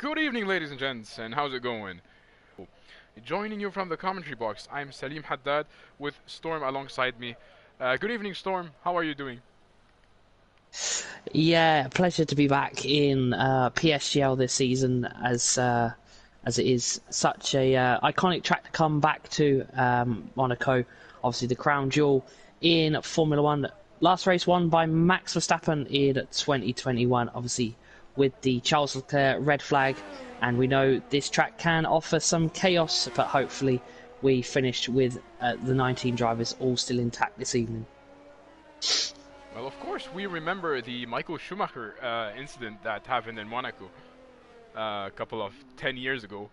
Good evening, ladies and gents, and how's it going? Joining you from the commentary box, I'm Salim Haddad with Storm alongside me. Good evening, Storm. How are you doing? Yeah, pleasure to be back in PSGL this season as it is such a iconic track to come back to Monaco. Obviously, the crown jewel in Formula One. Last race won by Max Verstappen in 2021. Obviously, with the Charles Leclerc red flag, and we know this track can offer some chaos, but hopefully we finished with the 19 drivers all still intact this evening. Well, of course, we remember the Michael Schumacher incident that happened in Monaco a couple of 10 years ago.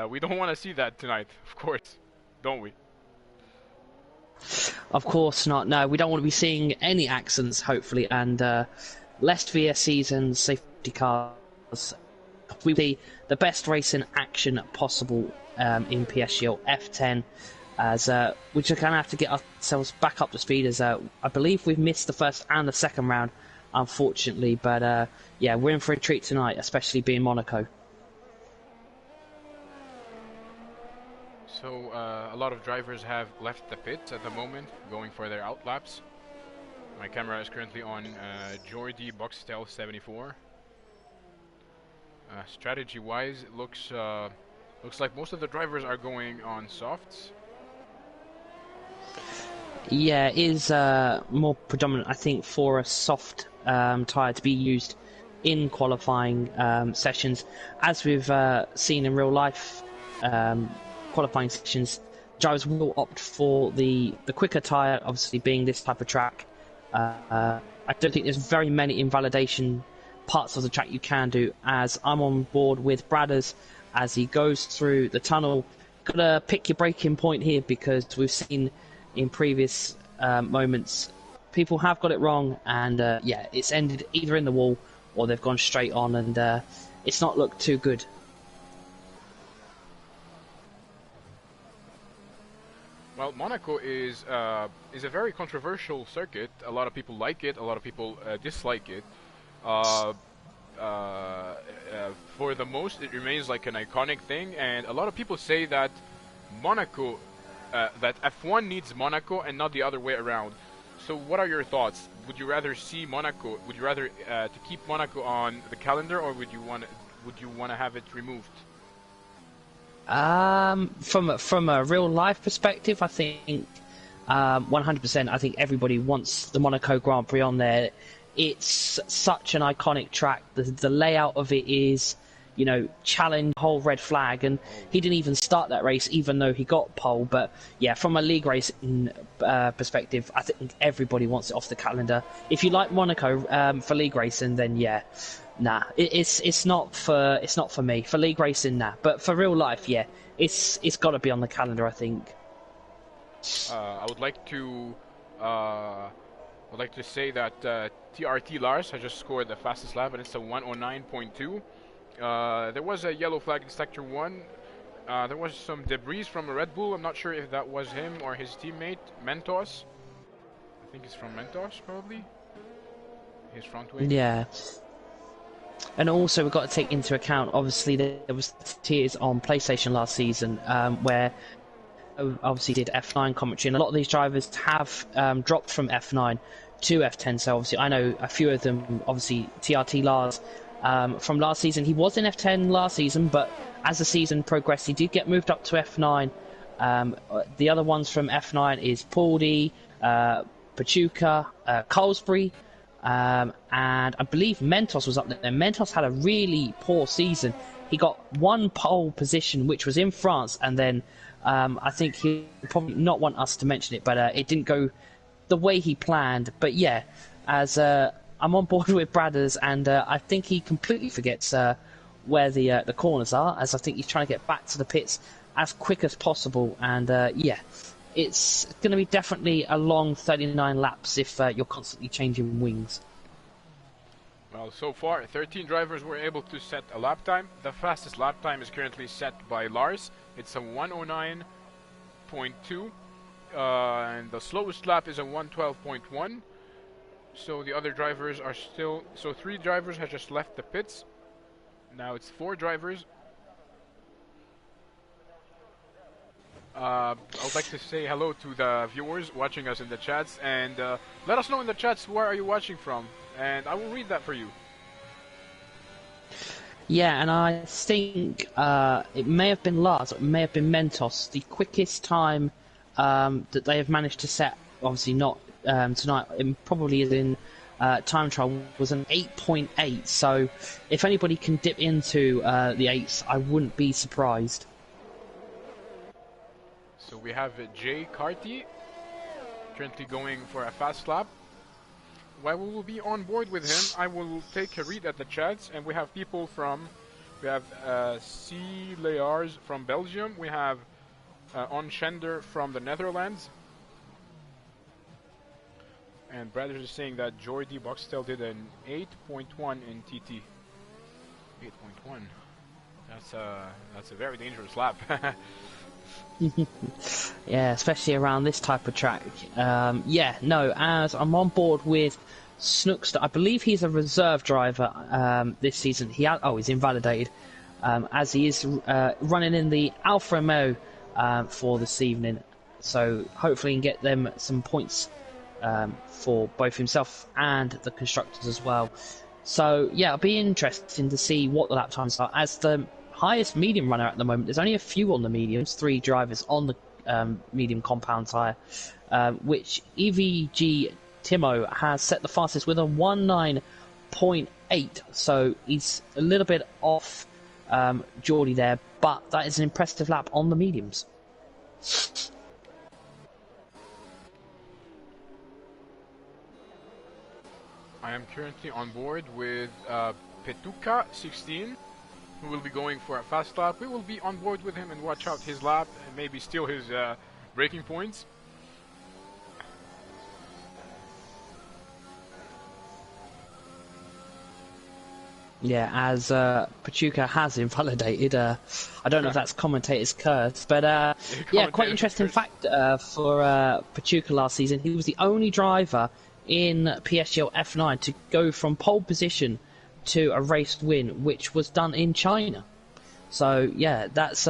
We don't want to see that tonight, of course, don't we? Of course not. No, we don't want to be seeing any accidents, hopefully, and lest VSCs and safety cars. We see the best racing action possible in PSGL F10, as we're just going to have to get ourselves back up to speed, as I believe we've missed the first and the second round, unfortunately. But yeah, we're in for a treat tonight, especially being Monaco. So, a lot of drivers have left the pits at the moment, going for their out laps. My camera is currently on Jordi Boxtel 74. Strategy-wise, it looks like most of the drivers are going on softs. Yeah, it is more predominant, I think, for a soft tyre to be used in qualifying sessions. As we've seen in real life qualifying sessions, drivers will opt for the quicker tyre, obviously being this type of track. I don't think there's very many invalidation parts of the track you can do, as I'm on board with Bradders as he goes through the tunnel. Gotta pick your braking point here, because we've seen in previous moments people have got it wrong, and yeah, it's ended either in the wall or they've gone straight on, and it's not looked too good. Well, Monaco is a very controversial circuit. A lot of people like it, a lot of people dislike it. For the most, it remains like an iconic thing, and a lot of people say that Monaco, that F1 needs Monaco and not the other way around. So, what are your thoughts? Would you rather see Monaco? Would you rather to keep Monaco on the calendar, or would you want to have it removed? From a real life perspective, I think 100%. I think everybody wants the Monaco Grand Prix on there. It's such an iconic track. The layout of it is, you know, challenge whole red flag, and he didn't even start that race, even though he got pole. But yeah, from a league racing perspective, I think everybody wants it off the calendar. If you like Monaco for league racing, then yeah, nah, it's not for me. For league racing, nah, but for real life, yeah, it's got to be on the calendar, I think. I would like to say that TRT Lars has just scored the fastest lap, and it's a 109.2. There was a yellow flag in Sector 1. There was some debris from a Red Bull. I'm not sure if that was him or his teammate, Mentos. I think it's from Mentos, probably. His front wing. Yeah. And also, we've got to take into account, obviously, there was tiers on PlayStation last season where obviously did F9 commentary, and a lot of these drivers have dropped from F9 to F10. So obviously, I know a few of them. Obviously, TRT Lars from last season, he was in F10 last season, but as the season progressed, he did get moved up to F9. The other ones from F9 is Pauldy, Pachuca, Colesbury, and I believe Mentos was up there. Mentos had a really poor season. He got one pole position, which was in France, and then I think he'll probably not want us to mention it, but it didn't go the way he planned. But yeah, as I'm on board with Bradders, and I think he completely forgets where the corners are, as I think he's trying to get back to the pits as quick as possible. And yeah, it's going to be definitely a long 39 laps if you're constantly changing wings. Well, so far, 13 drivers were able to set a lap time. The fastest lap time is currently set by Lars. It's a 109.2. And the slowest lap is a 112.1. So the other drivers are still... So 3 drivers have just left the pits. Now it's 4 drivers. I would like to say hello to the viewers watching us in the chats, and let us know in the chats where are you watching from, and I will read that for you. Yeah, and I think it may have been Lars, or it may have been Mentos. The quickest time that they have managed to set, obviously not tonight, it probably is in time trial, was an 8.8. So if anybody can dip into the 8s, I wouldn't be surprised. So we have Jay Carty currently going for a fast lap. While we will be on board with him, I will take a read at the chats, and we have people from, we have C. Lears from Belgium, we have Onshender from the Netherlands, and Brad is saying that Jordi Boxtel did an 8.1 in TT. 8.1. That's a very dangerous lap. Yeah, especially around this type of track. Yeah, no, as I'm on board with Snookster, I believe he's a reserve driver this season. He's invalidated, as he is running in the Alfa Romeo for this evening. So hopefully he can get them some points for both himself and the constructors as well. So yeah, it'll be interesting to see what the lap times are. As the highest medium runner at the moment, there's only a few on the mediums, 3 drivers on the medium compound tyre, which EVG Timo has set the fastest with a 19.8, so he's a little bit off Geordie there, but that is an impressive lap on the mediums. I am currently on board with Petuka 16, who will be going for a fast lap. We will be on board with him and watch out his lap and maybe steal his braking points. Yeah, as Pachuca has invalidated. I don't know if that's commentator's curse, but yeah, quite interesting fact for Pachuca last season. He was the only driver in PSGL F9 to go from pole position to a race win, which was done in China. So yeah, that's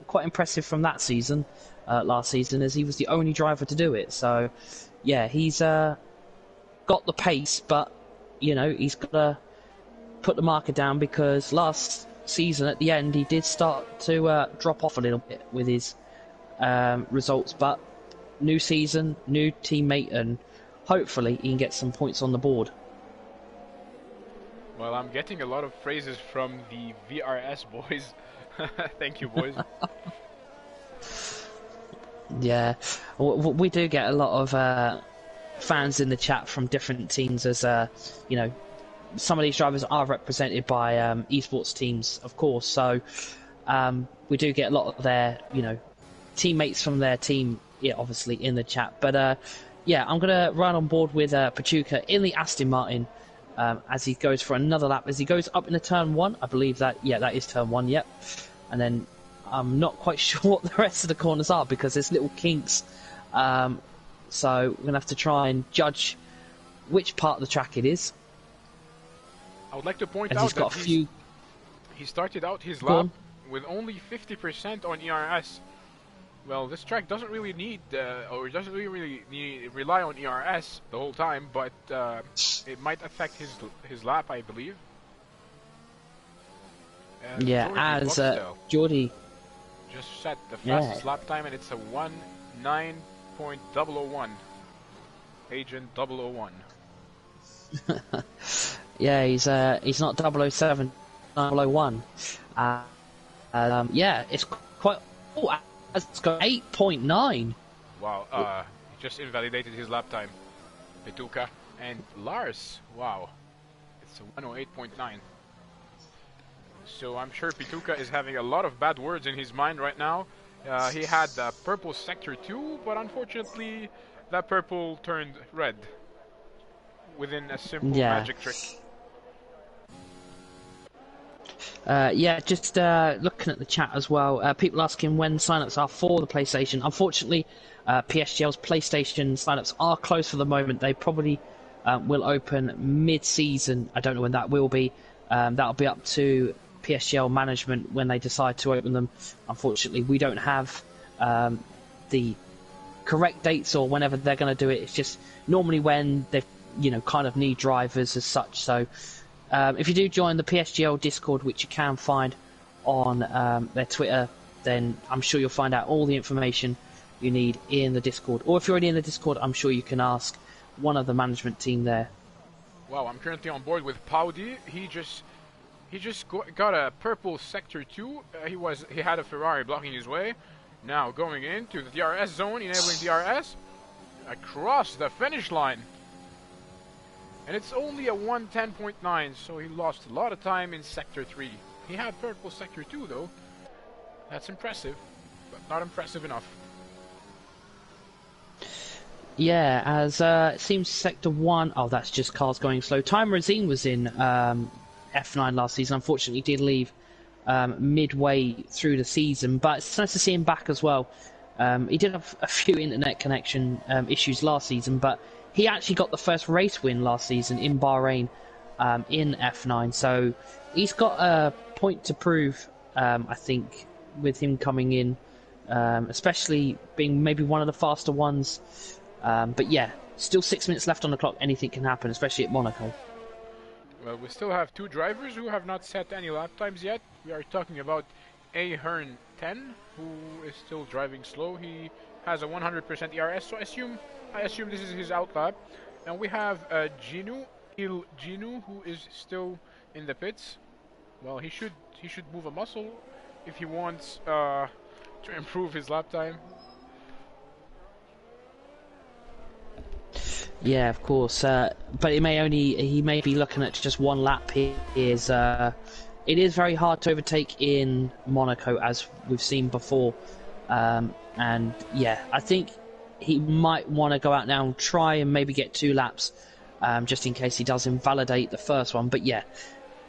quite impressive from that season, last season, as he was the only driver to do it. So yeah, he's got the pace, but you know, he's got to put the marker down, because last season at the end he did start to drop off a little bit with his results. But new season, new teammate, and hopefully he can get some points on the board. Well, I'm getting a lot of phrases from the VRS boys. Thank you, boys. Yeah, we do get a lot of fans in the chat from different teams, as you know, some of these drivers are represented by esports teams, of course. So we do get a lot of their, you know, teammates from their team, yeah, obviously in the chat. But yeah, I'm gonna run on board with Pachuca in the Aston Martin as he goes for another lap. As he goes up into turn 1, I believe that, yeah, that is turn 1. Yep. And then I'm not quite sure what the rest of the corners are, because there's little kinks. So we're gonna have to try and judge which part of the track it is. I would like to point out that he started out his lap with only 50% on ERS. Well, this track doesn't really need, or doesn't really rely on ERS the whole time, but it might affect his lap, I believe. And yeah, as Jordi just set the fastest lap time, and it's a 19.001. Agent 001. Yeah, he's not 007, 001. Yeah, it's quite. Oh, it's got 8.9. Wow, he just invalidated his lap time. Petuka and Lars. Wow, it's a 108.9. So I'm sure Petuka is having a lot of bad words in his mind right now. He had the purple sector 2, but unfortunately, that purple turned red within a simple magic trick. Yeah, just looking at the chat as well, people asking when signups are for the PlayStation. Unfortunately, PSGL's PlayStation signups are closed for the moment. They probably will open mid-season. I don't know when that will be. That'll be up to PSGL management when they decide to open them. Unfortunately, we don't have the correct dates or whenever they're going to do it. It's just normally when they kind of need drivers as such. So if you do join the PSGL Discord, which you can find on their Twitter, then I'm sure you'll find out all the information you need in the Discord. Or if you're already in the Discord, I'm sure you can ask one of the management team there. Wow, I'm currently on board with Paudi. He just got a purple sector 2. He had a Ferrari blocking his way. Now going into the DRS zone, enabling DRS across the finish line. And it's only a 110.9, so he lost a lot of time in sector 3. He had purple sector 2 though. That's impressive, but not impressive enough. Yeah, as it seems sector 1... Oh, that's just cars going slow. Time Razine was in F9 last season. Unfortunately, he did leave midway through the season, but it's nice to see him back as well. He did have a few internet connection issues last season, but he actually got the first race win last season in Bahrain in F9, so he's got a point to prove, I think, with him coming in, especially being maybe one of the faster ones. But yeah, still 6 minutes left on the clock. Anything can happen, especially at Monaco. Well, we still have 2 drivers who have not set any lap times yet. We are talking about Ahern 10, who is still driving slow. He has a 100% ERS, so I assume this is his out lap. And we have Ginu, who is still in the pits. Well, he should move a muscle if he wants to improve his lap time. Yeah, of course. But he may be looking at just one lap. It is very hard to overtake in Monaco, as we've seen before. And yeah, I think he might want to go out now and try and maybe get 2 laps, just in case he does invalidate the first one. But yeah,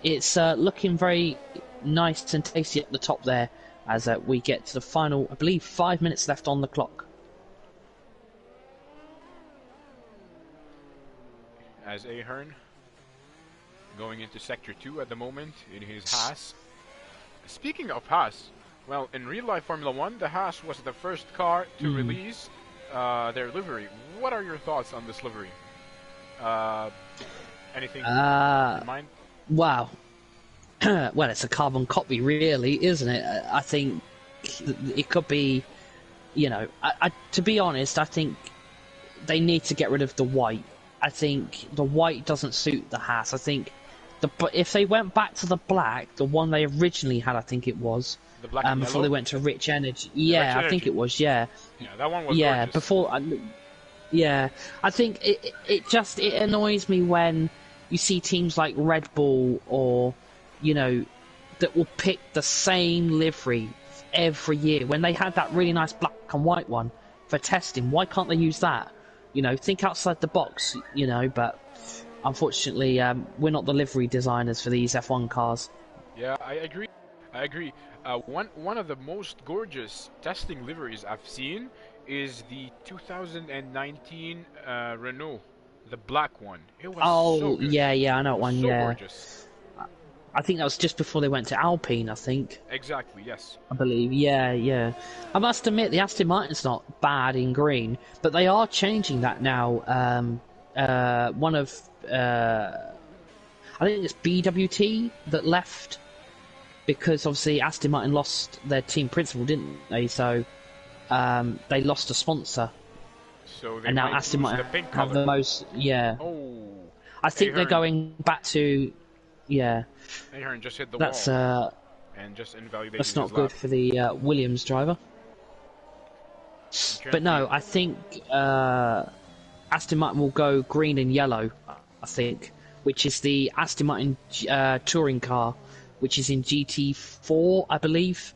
it's looking very nice and tasty at the top there, as we get to the final, I believe, 5 minutes left on the clock. As Ahern going into sector 2 at the moment in his Haas. Speaking of Haas, well, in real life Formula 1, the Haas was the first car to release their livery. What are your thoughts on this livery? Anything in mind? Wow. Well, it's a carbon copy, really, isn't it? I think it could be, to be honest, I think they need to get rid of the white. I think the white doesn't suit the Haas. I think if they went back to the black, the one they originally had, I think it was, the black and before yellow? they went to Rich Energy. Yeah, I think it was. Yeah. Yeah, that one was gorgeous. Before. Yeah, I think it annoys me when you see teams like Red Bull or that will pick the same livery every year. When they had that really nice black and white one for testing, why can't they use that? Think outside the box, but unfortunately, we're not the livery designers for these F1 cars. Yeah, I agree. One of the most gorgeous testing liveries I've seen is the 2019 Renault, the black one. It was so good. Yeah, I know one. So yeah, gorgeous. I think that was just before they went to Alpine, I think. Exactly, yes. I believe, yeah. I must admit, the Aston Martin's not bad in green, but they are changing that now. One of, I think it's BWT that left, because obviously Aston Martin lost their team principal, didn't they? So they lost a sponsor. So they and now Aston Martin have the most, yeah. Oh. I think they're going back to, yeah. Ahern just hit the that's, wall and just invalidated. That's not good for the Williams driver. But no, I think Aston Martin will go green and yellow, I think, which is the Aston Martin touring car, which is in GT4, I believe.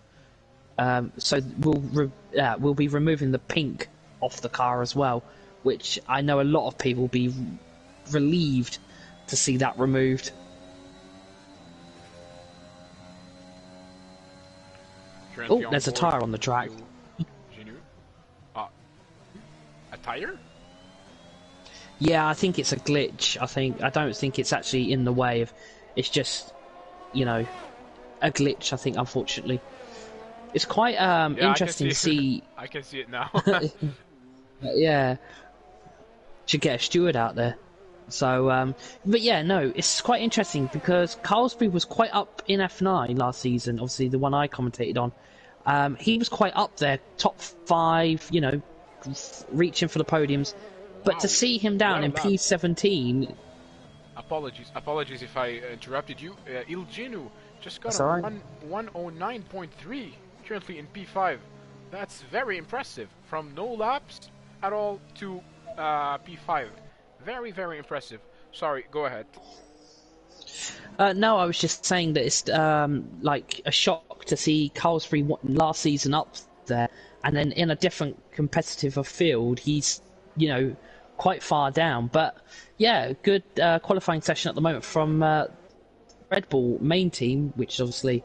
So we'll be removing the pink off the car as well, which I know a lot of people will be relieved to see that removed. Oh, there's a tyre on the track. A tyre? Yeah, I think it's a glitch. I don't think it's actually in the way of. It's just, a glitch, I think, unfortunately. It's quite Yeah, I can interesting see. to see. I can see it now. Yeah, should get a steward out there. So, but yeah, no, it's quite interesting because Carlsbury was quite up in F9 last season. Obviously, the one I commentated on. He was quite up there, top 5, you know, reaching for the podiums. But to Wow, see him down what a in lap! P17, Apologies if I interrupted you. Il Genu just got that's a alright. 109.3, currently in P5. That's very impressive. From no laps at all to P5. Very, very impressive. Sorry, go ahead. No, I was just saying that it's like a shock to see Carlsbury last season up there, and then in a different competitive field, he's, you know, quite far down. But yeah, good qualifying session at the moment from Red Bull main team, which is obviously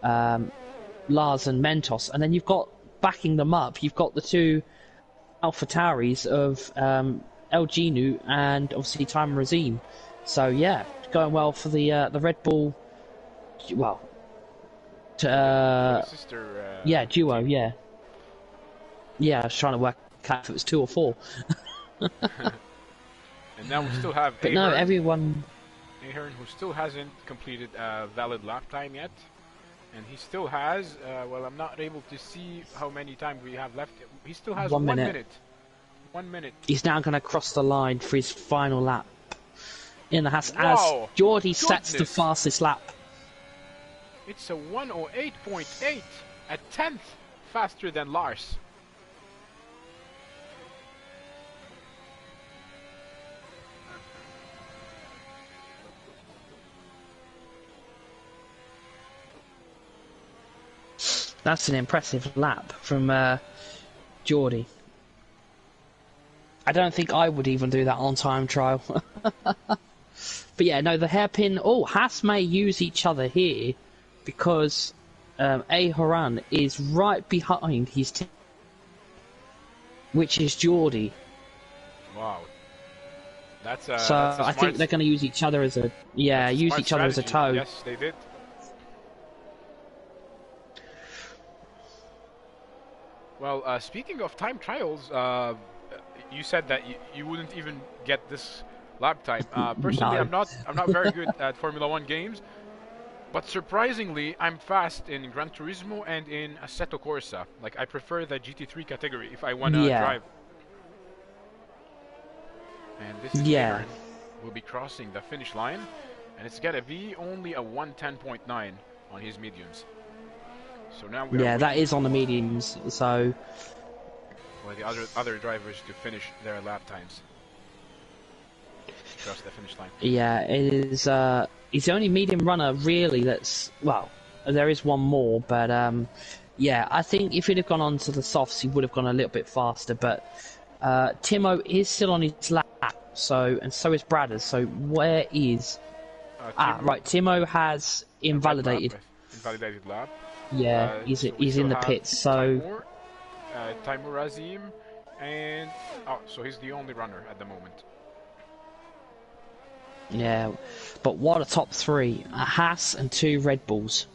Lars and Mentos, and then you've got backing them up. You've got the two AlphaTauris of El Genu and obviously Time Razim. So yeah, going well for the Red Bull. Well, For the sister yeah, duo. team. Yeah. I was trying to work out if it was 2 or 4. And now we still have But no, Ahern, everyone. who still hasn't completed a valid lap time yet. And he still has, well, I'm not able to see how many times we have left. He still has 1 1 minute. minute. 1 minute. He's now going to cross the line for his final lap in the Haas Wow! as Geordie sets the Goodness. fastest lap. It's a 108.8, a tenth faster than Lars. That's an impressive lap from Geordie. I don't think I would even do that on time trial. But yeah, no, the hairpin. Oh, Haas may use each other here because Ahern is right behind his team, which is Geordie. Wow. That's So that's a I smart, think they're going to use each other as a use smart each other as a strategy. toe. Yes, they did. Well, speaking of time trials, you said that you wouldn't even get this lap time. Personally, No. I'm not very good at Formula One games, but surprisingly, I'm fast in Gran Turismo and in Assetto Corsa. Like, I prefer the GT3 category if I wanna Yeah. drive. And this is Yeah. Ahern. Will be crossing the finish line, and it's gonna be only a 110.9 on his mediums. So now we are Yeah, that waiting is on the mediums. So for the other drivers to finish their lap times. Cross the finish line. yeah, it is. He's the only medium runner really. That's well, there is one more, but yeah, I think if he'd have gone on to the softs, he would have gone a little bit faster. But Timo is still on his lap, so is Bradders. So where is right? Timo has invalidated. Invalidated lap. Yeah, So we he's still in the have pits. So Timur Azim, and so he's the only runner at the moment. yeah, but what a top 3: a Haas and 2 Red Bulls.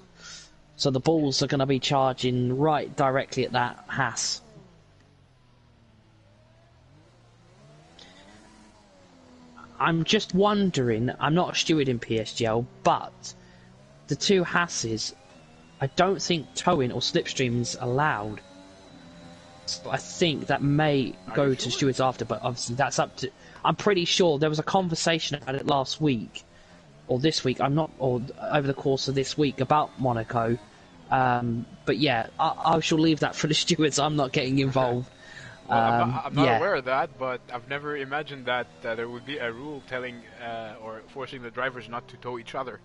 So the Bulls are going to be charging right directly at that Haas. I'm just wondering, I'm not a steward in PSGL, but the 2 Haas's, I don't think towing or slipstream is allowed. So I think that may go to stewards after, but obviously that's up to... I'm pretty sure there was a conversation about it last week, or this week, or over the course of this week about Monaco. But yeah, I shall leave that for the stewards. I'm not getting involved. Well, I'm not yeah. aware of that, but I've never imagined that there would be a rule telling or forcing the drivers not to tow each other.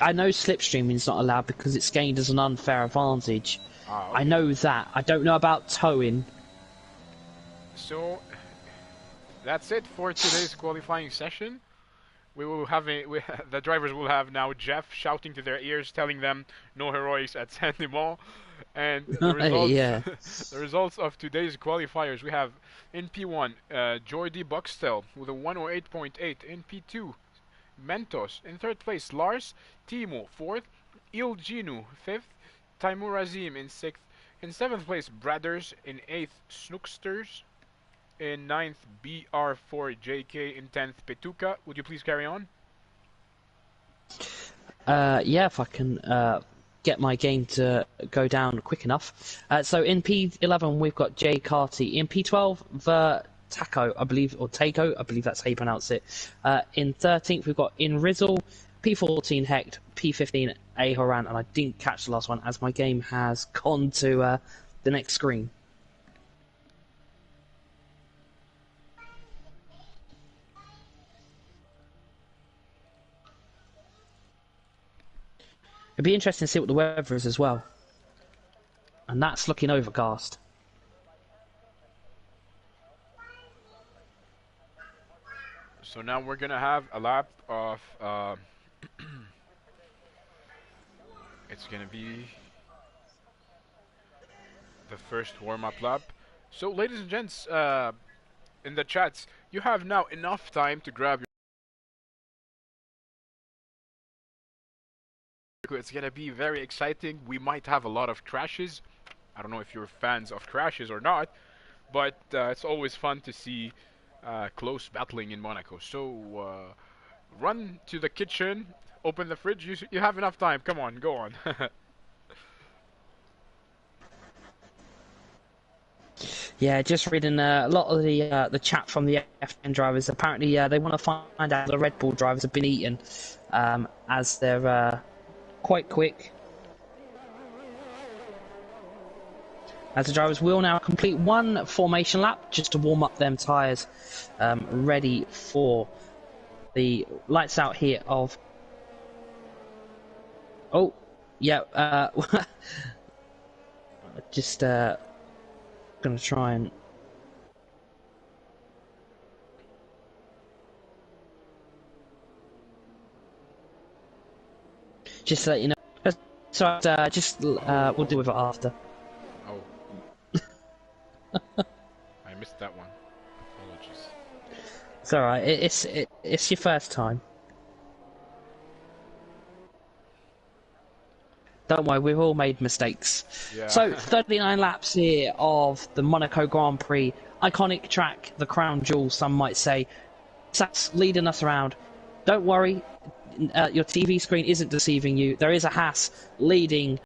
I know slipstreaming is not allowed because it's gained as an unfair advantage. Okay. I know that. I don't know about towing. So that's it for today's qualifying session. We will have the drivers will have now Jeff shouting to their ears, telling them no heroics at Saint-Denis. And the results, Yeah. the results of today's qualifiers, we have in P1 Jordi Buxtel with a 108.8. In P2 Mentos in third place, Lars, Timo fourth, Ilginu 5th, Taimur Azim in 6th, in 7th place Bradders, in 8th Snooksters, in 9th BR4JK, in 10th Petuka. Would you please carry on? Yeah, if I can get my game to go down quick enough. So in P11 we've got Jay Carty. In P12 the Taco, I believe, or Taco, I believe that's how you pronounce it. In 13th we've got In Rizzle, P14 Hecht, P15 A Horan, and I didn't catch the last one as my game has gone to the next screen. It'd be interesting to see what the weather is as well. And that's looking overcast. So now we're gonna have a lap of it's gonna be the first warm-up lap. So ladies and gents, in the chats, you have now enough time to grab your. It's gonna be very exciting. We might have a lot of crashes. I don't know if you're fans of crashes or not, but it's always fun to see close battling in Monaco. So run to the kitchen, open the fridge. You have enough time. Come on, go on. Yeah, just reading a lot of the chat from the F10 drivers. Apparently, they want to find out the Red Bull drivers have been eaten, as they're quite quick. As the drivers will now complete one formation lap just to warm up them tyres, ready for the lights out here of. Oh, yeah. Just gonna try and. Just so you know, so we'll deal with it after. Oh, I missed that one. Apologies. It's all right. It's your first time. Don't worry, we've all made mistakes. Yeah. So 39 laps here of the Monaco Grand Prix, iconic track, the crown jewel, some might say. That's leading us around. Don't worry, your TV screen isn't deceiving you. There is a Haas leading